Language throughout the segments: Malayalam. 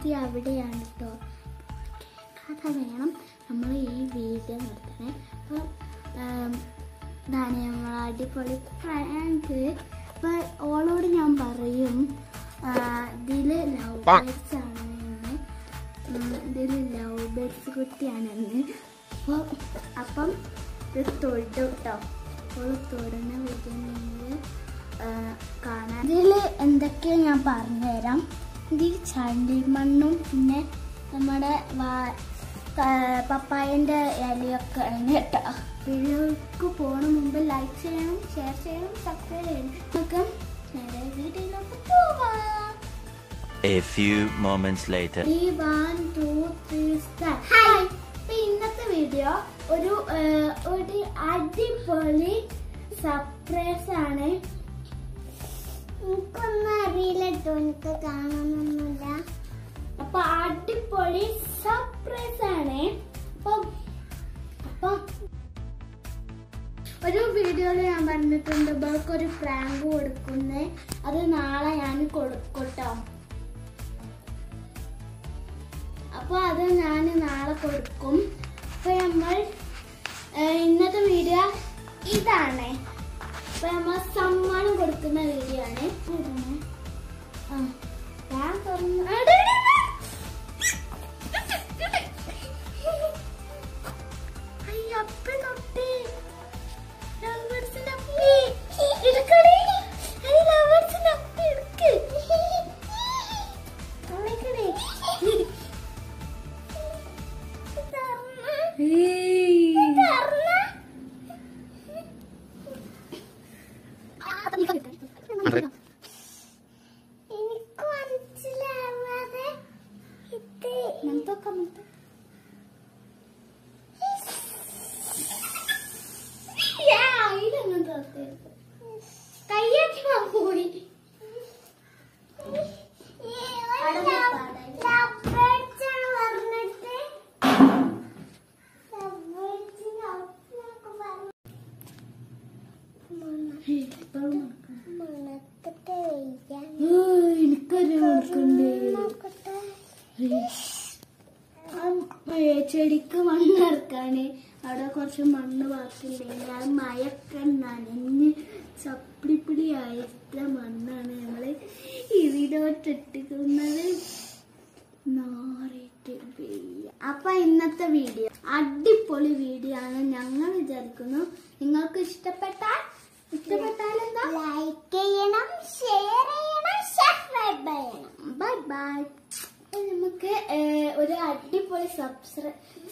അനിയത്തി അവിടെയാണ് കേട്ടോ. കഥ വേണം നമ്മൾ ഈ വീഡിയോ നടത്തണേ. അപ്പോൾ നമ്മൾ അടിപൊളി പ്രാങ്ക്. അപ്പോൾ ഓളോട് ഞാൻ പറയും ഇതിൽ ലവ് ബേർഡ്സ് ആണെന്ന്, ഇതിൽ ലവ് ബേർഡ്സ് കുട്ടിയാണെന്ന്. അപ്പം ഇത് തൊടും കേട്ടോ. അപ്പോൾ തൊടുന്ന വീഡിയോ നിങ്ങൾ കാണാൻ. ഇതിൽ എന്തൊക്കെയാണ് ഞാൻ പറഞ്ഞുതരാം. ഇതിൽ ചണ്ടിമണ്ണും പിന്നെ നമ്മുടെ പപ്പായൻ്റെ ഇലയൊക്കെ ആണ് കേട്ടോ. വീഡിയോക്ക് പോണ മുമ്പ് ലൈക്ക് ചെയ്യണം, ഷെയർ ചെയ്യണം, സബ്സ്ക്രൈബ് ചെയ്യണം. നമുക്ക് നേരെ വീഡിയോയിലോട്ട് പോവാം. A few moments later. 1 2 3 start. Hi. ഇന്നത്തെ വീഡിയോ ഒരു അടിപൊളി സർപ്രൈസ് ആണ്. എനിക്കൊന്നും അറിയില്ല കേട്ടോ, എനിക്ക് കാണാനൊന്നുമില്ല. അപ്പൊ അടിപൊളി സർപ്രൈസ് ആണ്. അപ്പൊ ഒരു വീഡിയോയിൽ ഞാൻ പറഞ്ഞിട്ടുണ്ട് ഇവർക്കൊരു പ്രാങ്ക് കൊടുക്കുന്നേ. അത് നാളെ ഞാൻ കൊടുക്കട്ടോ. അപ്പൊ അത് ഞാൻ നാളെ കൊടുക്കും. അപ്പൊ നമ്മൾ ഇന്നത്തെ വീഡിയോ ഇതാണ്. അപ്പൊ നമ്മൾ സമ്മാനം കൊടുക്കുന്ന വീഡിയോ ആണ്. ഞാൻ ചെടിക്ക് മണ്ണിറക്കാന് അവിടെ കുറച്ച് മണ്ണ് ബാക്കിയുണ്ടെങ്കിൽ അത് മഴയൊക്കെ നനഞ്ഞ് ചപ്പിടിപ്പിടി ആയിട്ട് മണ്ണാണ് നമ്മള് ഇതിലോട്ടിട്ടിരിക്കുന്നത്. അപ്പൊ ഇന്നത്തെ വീഡിയോ അടിപൊളി വീഡിയോ ആണ് ഞങ്ങൾ വിചാരിക്കുന്നു. നിങ്ങൾക്ക് ഇഷ്ടപ്പെട്ടാൽ എന്താ ലൈക്ക് ചെയ്യണം, ഷെയർ ചെയ്യണം, സബ്സ്ക്രൈബ് ചെയ്യണം. Bye bye. നമുക്ക് ഒരു അടിപൊളി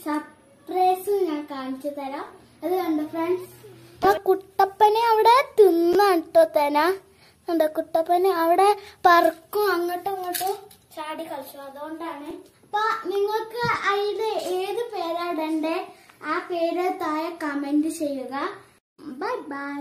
സർപ്രൈസ് ഞാൻ കാണിച്ചു തരാം. അത് കണ്ടോ ഫ്രണ്ട്സ്, കുട്ടപ്പനെ അവിടെ തിന്നോ തേന. എന്താ കുട്ടപ്പന് അവിടെ പറക്കും, അങ്ങോട്ടും ഇങ്ങോട്ടും ചാടി കളിച്ചു. അതുകൊണ്ടാണ്. അപ്പൊ നിങ്ങൾക്ക് അതിൽ ഏത് പേരാ ഇടണ്ടേ ആ പേര് താഴെ കമന്റ് ചെയ്യുക. Bye bye.